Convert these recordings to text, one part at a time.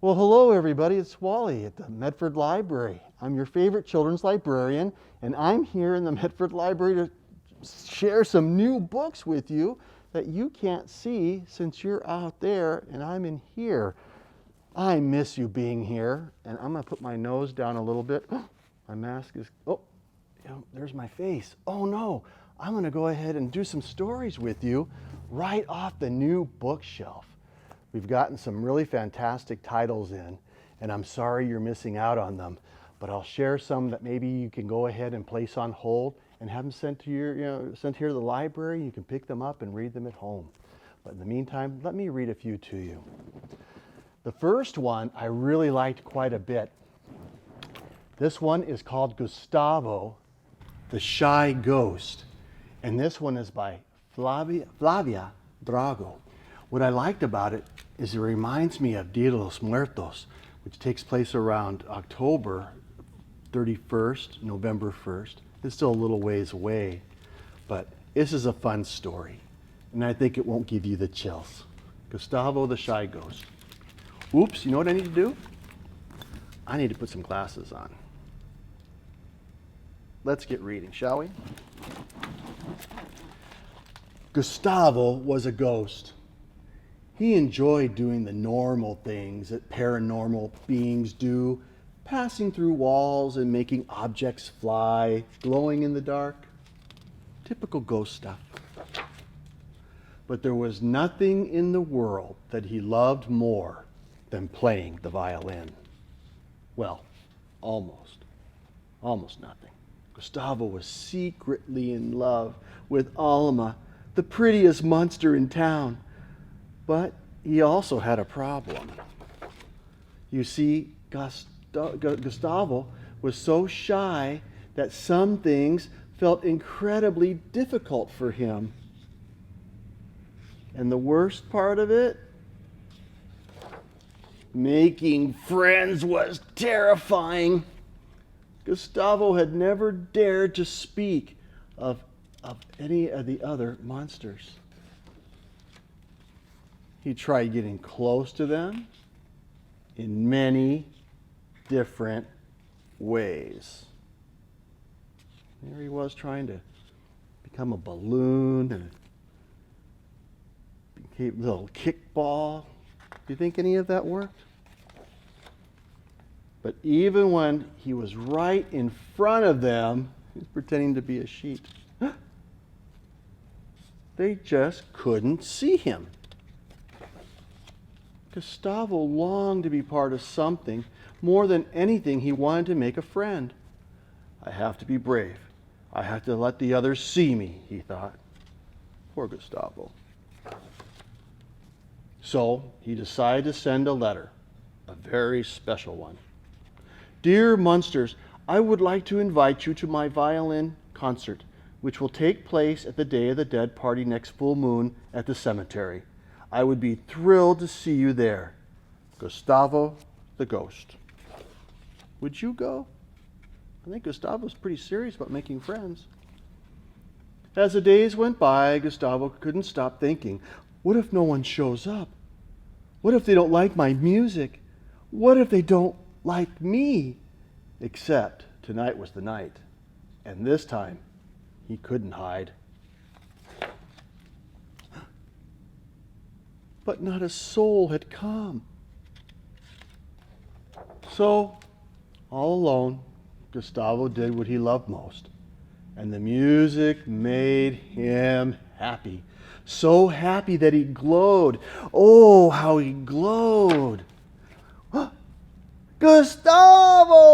Well, hello everybody, it's Wally at the Medford Library. I'm your favorite children's librarian, and I'm here in the Medford Library to share some new books with you that you can't see since you're out there and I'm in here. I miss you being here, and I'm gonna put my nose down a little bit. My mask is, there's my face. Oh no, I'm gonna go ahead and do some stories with you right off the new bookshelf. We've gotten some really fantastic titles in, and I'm sorry you're missing out on them, but I'll share some that maybe you can go ahead and place on hold and have them sent to sent here to the library. You can pick them up and read them at home. But in the meantime, let me read a few to you. The first one I really liked quite a bit. This one is called Gustavo, the Shy Ghost, and this one is by Flavia Drago. What I liked about it is it reminds me of Dia de los Muertos, which takes place around October 31st, November 1st. It's still a little ways away, but this is a fun story, and I think it won't give you the chills. Gustavo the Shy Ghost. Oops, you know what I need to do? I need to put some glasses on. Let's get reading, shall we? Gustavo was a ghost. He enjoyed doing the normal things that paranormal beings do, passing through walls and making objects fly, glowing in the dark. Typical ghost stuff. But there was nothing in the world that he loved more than playing the violin. Well, almost nothing. Gustavo was secretly in love with Alma, the prettiest monster in town. But he also had a problem. You see, Gustavo was so shy that some things felt incredibly difficult for him. And the worst part of it? Making friends was terrifying. Gustavo had never dared to speak of any of the other monsters. He tried getting close to them in many different ways. There he was trying to become a balloon and became a little kickball. Do you think any of that worked? But even when he was right in front of them, he was pretending to be a sheep. They just couldn't see him. Gustavo longed to be part of something. More than anything, he wanted to make a friend. I have to be brave. I have to let the others see me, he thought. Poor Gustavo. So he decided to send a letter, a very special one. Dear Munsters, I would like to invite you to my violin concert, which will take place at the Day of the Dead party next full moon at the cemetery. I would be thrilled to see you there. Gustavo the Ghost. Would you go? I think Gustavo's pretty serious about making friends. As the days went by, Gustavo couldn't stop thinking, what if no one shows up? What if they don't like my music? What if they don't like me? Except tonight was the night, and this time he couldn't hide. But not a soul had come. So, all alone, Gustavo did what he loved most, and the music made him happy. So happy that he glowed. Oh, how he glowed. Gustavo!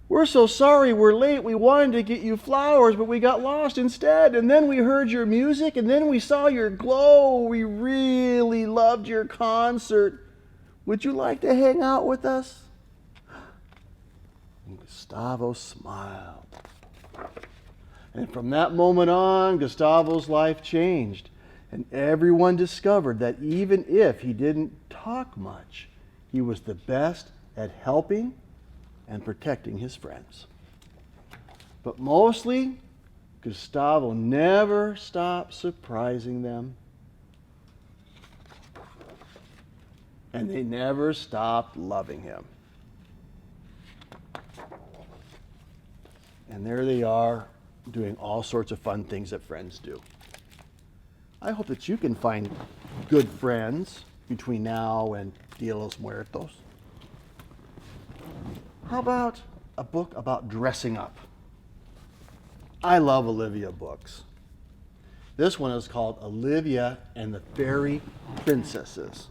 We're so sorry we're late. We wanted to get you flowers, but we got lost instead. And then we heard your music, and then we saw your glow. We really loved your concert. Would you like to hang out with us? And Gustavo smiled. And from that moment on, Gustavo's life changed. And everyone discovered that even if he didn't talk much, he was the best at helping and protecting his friends. But mostly, Gustavo never stopped surprising them. and they never stopped loving him. And there they are, doing all sorts of fun things that friends do. I hope that you can find good friends between now and Dia de los Muertos. How about a book about dressing up? I love Olivia books. This one is called Olivia and the Fairy Princesses.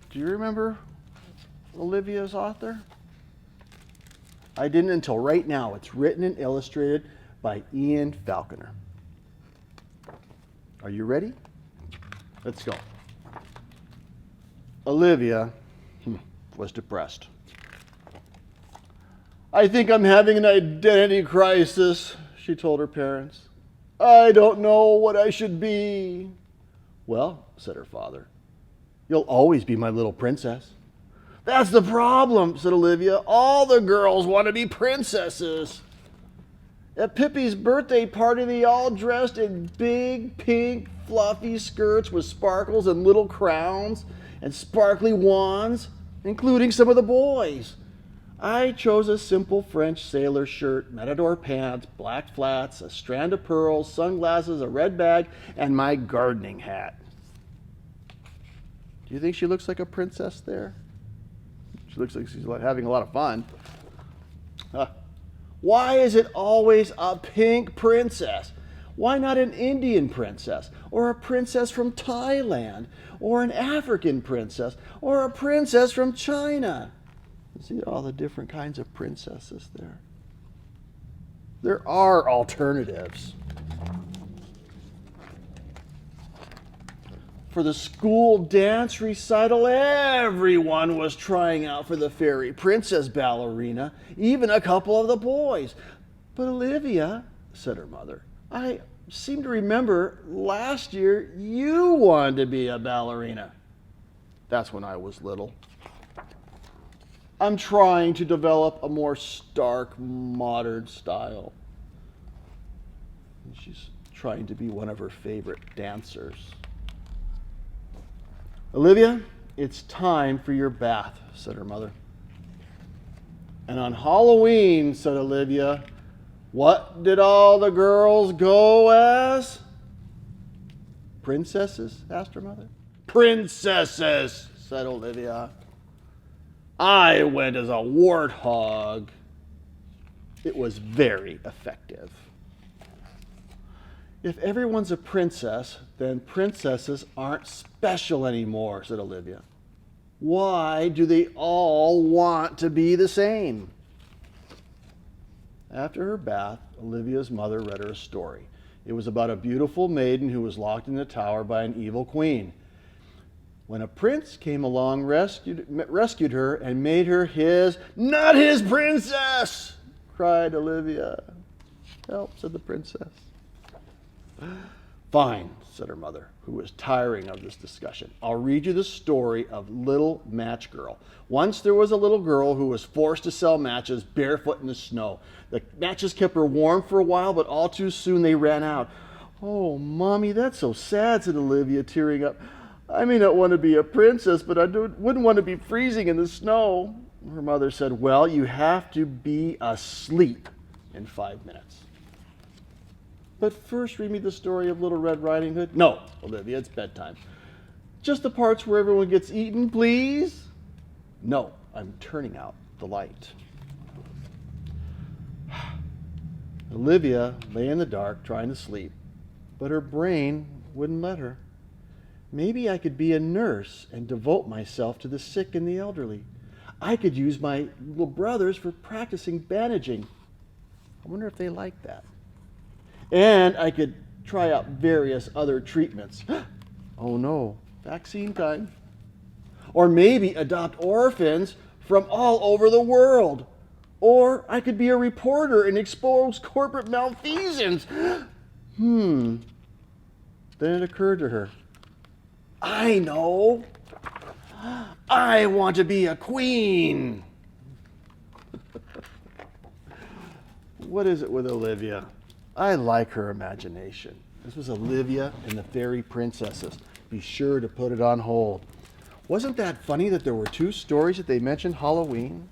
Do you remember Olivia's author? I didn't until right now. It's written and illustrated by Ian Falconer. Are you ready? Let's go. Olivia was depressed. I think I'm having an identity crisis, she told her parents. I don't know what I should be. Well, said her father, you'll always be my little princess. That's the problem, said Olivia. All the girls want to be princesses. At Pippi's birthday party, they all dressed in big, pink, fluffy skirts with sparkles and little crowns and sparkly wands, including some of the boys. I chose a simple French sailor shirt, matador pants, black flats, a strand of pearls, sunglasses, a red bag, and my gardening hat. Do you think she looks like a princess there? She looks like she's having a lot of fun. Why is it always a pink princess? Why not an Indian princess, or a princess from Thailand, or an African princess, or a princess from China? See all the different kinds of princesses there. There are alternatives. For the school dance recital, everyone was trying out for the fairy princess ballerina, even a couple of the boys. But Olivia, said her mother, I seem to remember last year you wanted to be a ballerina. That's when I was little. I'm trying to develop a more stark, modern style. And she's trying to be one of her favorite dancers. Olivia, it's time for your bath, said her mother. And on Halloween, said Olivia, what did all the girls go as? Princesses, asked her mother. Princesses, said Olivia. I went as a warthog. It was very effective. If everyone's a princess, then princesses aren't special anymore, said Olivia. Why do they all want to be the same? After her bath, Olivia's mother read her a story. It was about a beautiful maiden who was locked in the tower by an evil queen. When a prince came along, rescued her, and made her his, not his princess, cried Olivia. Help, said the princess. Fine, said her mother, who was tiring of this discussion. I'll read you the story of Little Match Girl. Once there was a little girl who was forced to sell matches barefoot in the snow. The matches kept her warm for a while, but all too soon they ran out. Oh, Mommy, that's so sad, said Olivia, tearing up. I may not want to be a princess, but I wouldn't want to be freezing in the snow. Her mother said, well, you have to be asleep in 5 minutes. But first read me the story of Little Red Riding Hood. No, Olivia, it's bedtime. Just the parts where everyone gets eaten, please. No, I'm turning out the light. Olivia lay in the dark trying to sleep, but her brain wouldn't let her. Maybe I could be a nurse and devote myself to the sick and the elderly. I could use my little brothers for practicing bandaging. I wonder if they like that. And I could try out various other treatments. Oh no, vaccine time. Or maybe adopt orphans from all over the world. Or I could be a reporter and expose corporate malfeasance. Then it occurred to her. I know. I want to be a queen. What is it with Olivia? I like her imagination. This was Olivia and the Fairy Princesses. Be sure to put it on hold. Wasn't that funny that there were 2 stories that they mentioned Halloween?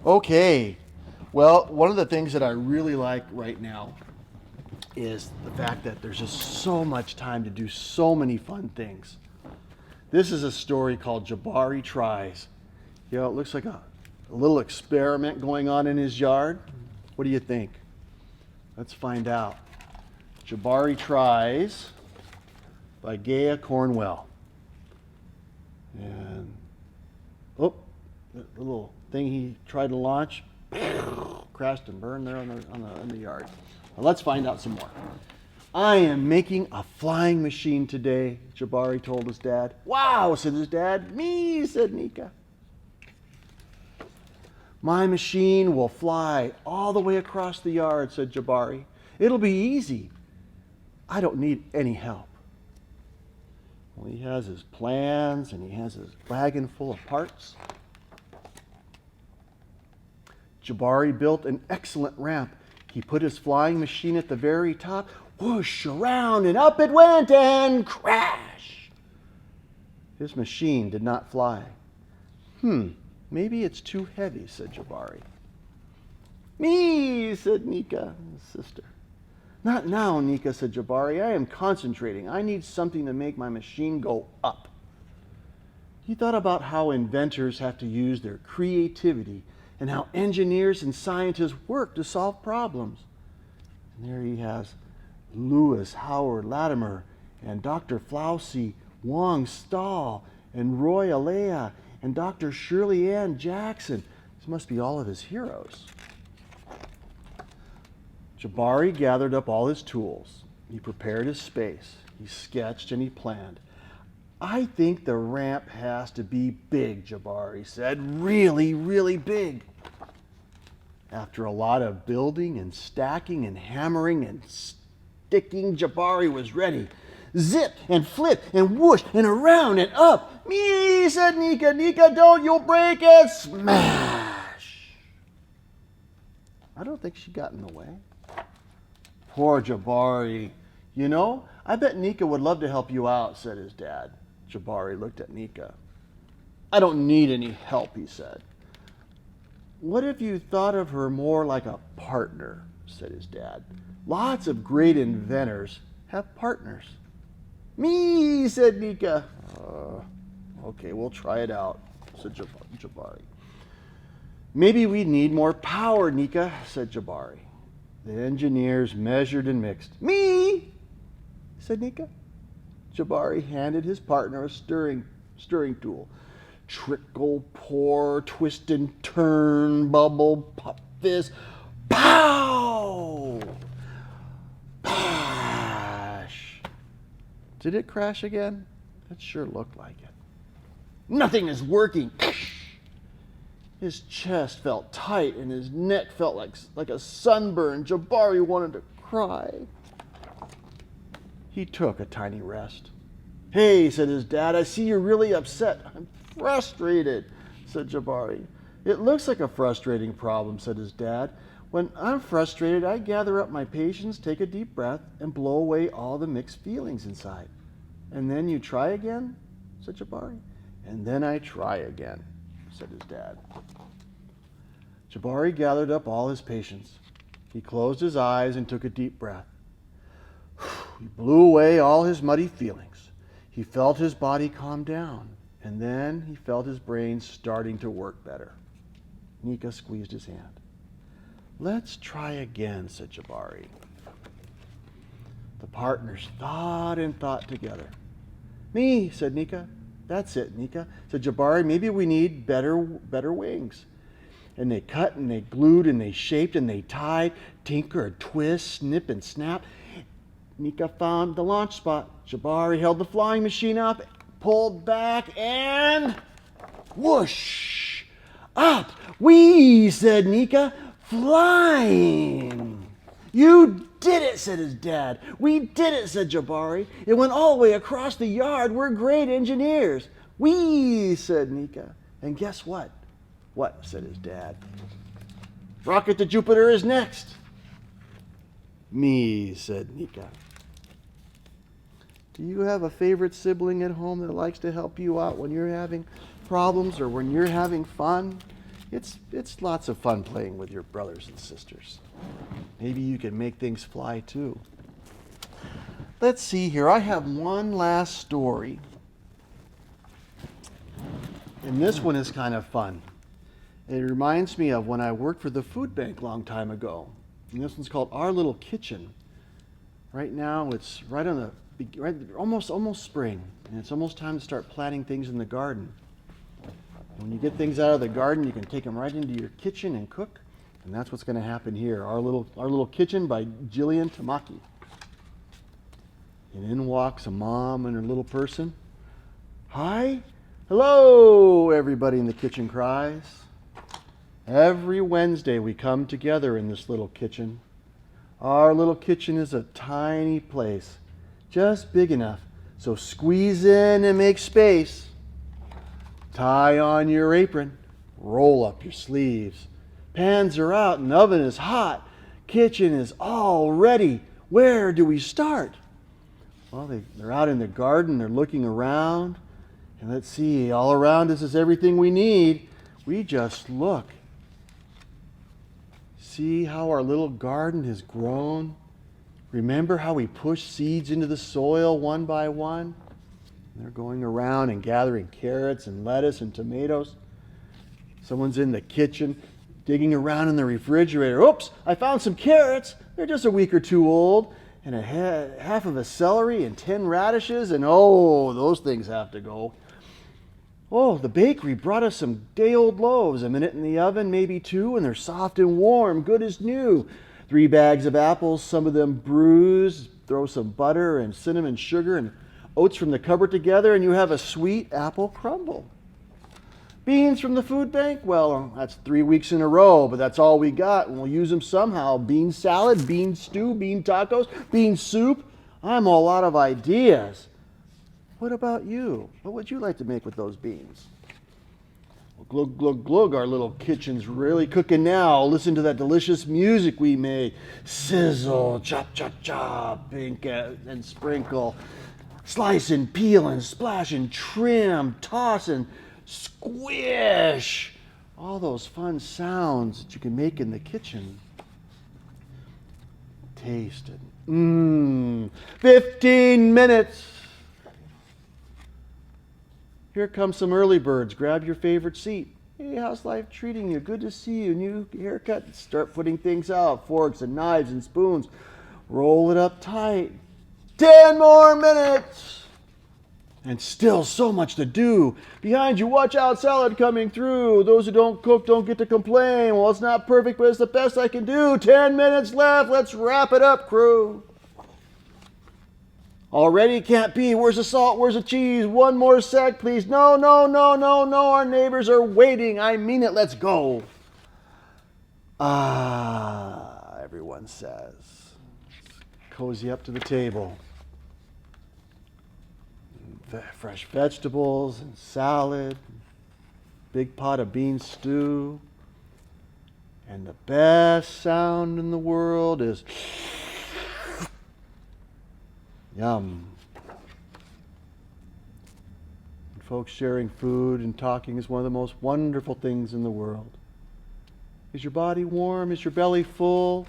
Okay, well, one of the things that I really like right now is the fact that there's just so much time to do so many fun things. This is a story called Jabari Tries. You know, it looks like a little experiment going on in his yard. What do you think? Let's find out. Jabari Tries by Gaia Cornwall. And, oh, the little thing he tried to launch crashed and burned there in the yard. Well, let's find out some more. I am making a flying machine today, Jabari told his dad. Wow, said his dad. Me, said Nika. My machine will fly all the way across the yard, said Jabari. It'll be easy. I don't need any help. Well, he has his plans and he has his wagon full of parts. Jabari built an excellent ramp. He put his flying machine at the very top, whoosh around and up it went and crash. His machine did not fly. Maybe it's too heavy, said Jabari. Me, said Nika, his sister. Not now, Nika, said Jabari. I am concentrating. I need something to make my machine go up. He thought about how inventors have to use their creativity and how engineers and scientists work to solve problems. And there he has Lewis Howard Latimer and Dr. Flaussy Wong Stahl and Roy Alea and Dr. Shirley Ann Jackson. These must be all of his heroes. Jabari gathered up all his tools. He prepared his space. He sketched and he planned. I think the ramp has to be big, Jabari said. Really, really big. After a lot of building and stacking and hammering and sticking, Jabari was ready. Zip and flip and whoosh and around and up. Me, said Nika. Nika, don't, you'll break it. Smash. I don't think she got in the way. Poor Jabari. You know, I bet Nika would love to help you out, said his dad. Jabari looked at Nika. I don't need any help, he said. What if you thought of her more like a partner, said his dad. Lots of great inventors have partners. Me, said Nika. Okay, we'll try it out, said Jabari. Maybe we need more power, Nika, said Jabari. The engineers measured and mixed. Me, said Nika. Jabari handed his partner a stirring tool. Trickle, pour, twist and turn, bubble, pop, fizz, pow! Bash! Did it crash again? It sure looked like it. Nothing is working. His chest felt tight and his neck felt like a sunburn. Jabari wanted to cry. He took a tiny rest. Hey, said his dad, I see you're really upset. I'm frustrated, said Jabari. It looks like a frustrating problem, said his dad. When I'm frustrated, I gather up my patience, take a deep breath, and blow away all the mixed feelings inside. And then you try again, said Jabari. And then I try again, said his dad. Jabari gathered up all his patience. He closed his eyes and took a deep breath. He blew away all his muddy feelings. He felt his body calm down, and then he felt his brain starting to work better. Nika squeezed his hand. Let's try again, said Jabari. The partners thought and thought together. Me, said Nika. That's it, Nika, said Jabari. Maybe we need better wings. And they cut and they glued and they shaped and they tied, tinker and twist, snip and snap. Nika found the launch spot. Jabari held the flying machine up, pulled back, and whoosh! Up! Whee! Said Nika. Flying! You did it, said his dad. We did it, said Jabari. It went all the way across the yard. We're great engineers. Whee! Said Nika. And guess what? What? Said his dad. Rocket to Jupiter is next. Me, said Nika. Do you have a favorite sibling at home that likes to help you out when you're having problems or when you're having fun? It's lots of fun playing with your brothers and sisters. Maybe you can make things fly too. Let's see here. I have one last story. And this one is kind of fun. It reminds me of when I worked for the food bank a long time ago. And this one's called Our Little Kitchen. Right now it's almost spring, and it's almost time to start planting things in the garden. When you get things out of the garden, you can take them right into your kitchen and cook, and that's what's going to happen here. Our Little Kitchen by Jillian Tamaki. And in walks a mom and her little person. Hi, hello, everybody in the kitchen cries. Every Wednesday we come together in this little kitchen. Our little kitchen is a tiny place, just big enough, so squeeze in and make space. Tie on your apron, roll up your sleeves. Pans are out and oven is hot. Kitchen is all ready. Where do we start? Well, they're out in the garden, they're looking around. And let's see, all around us is everything we need. We just look. See how our little garden has grown? Remember how we push seeds into the soil one by one? They're going around and gathering carrots and lettuce and tomatoes. Someone's in the kitchen digging around in the refrigerator. Oops, I found some carrots. They're just a week or two old. And half of a celery and 10 radishes. And oh, those things have to go. Oh, the bakery brought us some day-old loaves, a minute in the oven, maybe 2, and they're soft and warm, good as new. 3 bags of apples, some of them bruised. Throw some butter and cinnamon sugar and oats from the cupboard together, and you have a sweet apple crumble. Beans from the food bank? Well, that's 3 weeks in a row, but that's all we got, and we'll use them somehow. Bean salad, bean stew, bean tacos, bean soup. I'm all out of ideas. What about you? What would you like to make with those beans? Well, glug, glug, glug, our little kitchen's really cooking now. Listen to that delicious music we made. Sizzle, chop, chop, chop, pink and sprinkle. Slice and peel and splash and trim, toss and squish. All those fun sounds that you can make in the kitchen. Taste it. 15 minutes. Here come some early birds. Grab your favorite seat. Hey, how's life treating you? Good to see you. New haircut. Start putting things out. Forks and knives and spoons. Roll it up tight. 10 more minutes. And still so much to do. Behind you, watch out, salad coming through. Those who don't cook don't get to complain. Well, it's not perfect, but it's the best I can do. 10 minutes left. Let's wrap it up, crew. Already can't be. Where's the salt? Where's the cheese? One more sec, please. No, no, no, no, no. Our neighbors are waiting. I mean it. Let's go. Everyone says. Cozy up to the table. Fresh vegetables and salad. Big pot of bean stew. And the best sound in the world is... yum. And folks, sharing food and talking is one of the most wonderful things in the world. Is your body warm? Is your belly full?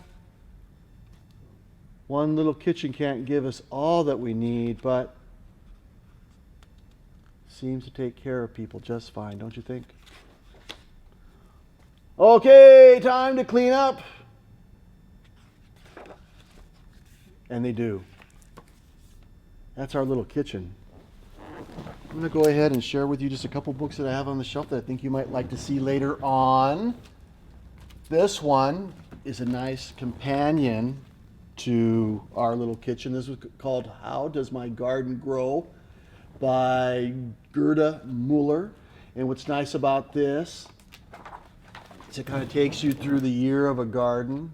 One little kitchen can't give us all that we need, but seems to take care of people just fine, don't you think? Okay, time to clean up. And they do. That's our little kitchen. I'm going to go ahead and share with you just a couple books that I have on the shelf that I think you might like to see later on. This one is a nice companion to our little kitchen. This was called How Does My Garden Grow by Gerda Mueller. And what's nice about this is it kind of takes you through the year of a garden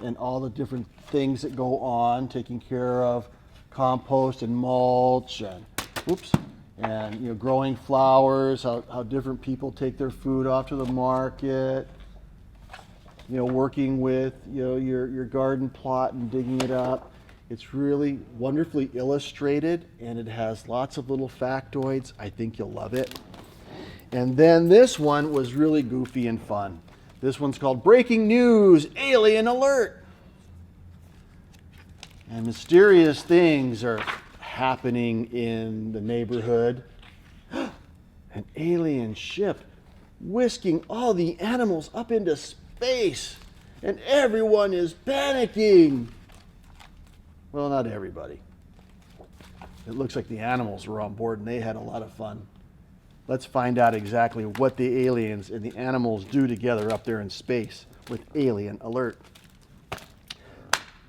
and all the different things that go on, taking care of compost and mulch and growing flowers, how different people take their food off to the market, working with your garden plot and digging it up. It's really wonderfully illustrated, and it has lots of little factoids. I think you'll love it. And then this one was really goofy and fun. This one's called Breaking News, Alien Alert. And mysterious things are happening in the neighborhood. An alien ship whisking all the animals up into space, and everyone is panicking. Well, not everybody. It looks like the animals were on board and they had a lot of fun. Let's find out exactly what the aliens and the animals do together up there in space with Alien Alert.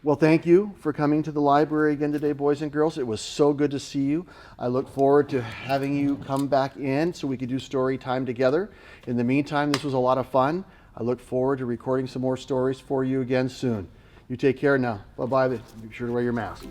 Well, thank you for coming to the library again today, boys and girls. It was so good to see you. I look forward to having you come back in so we could do story time together. In the meantime, this was a lot of fun. I look forward to recording some more stories for you again soon. You take care now. Bye-bye. Be sure to wear your mask.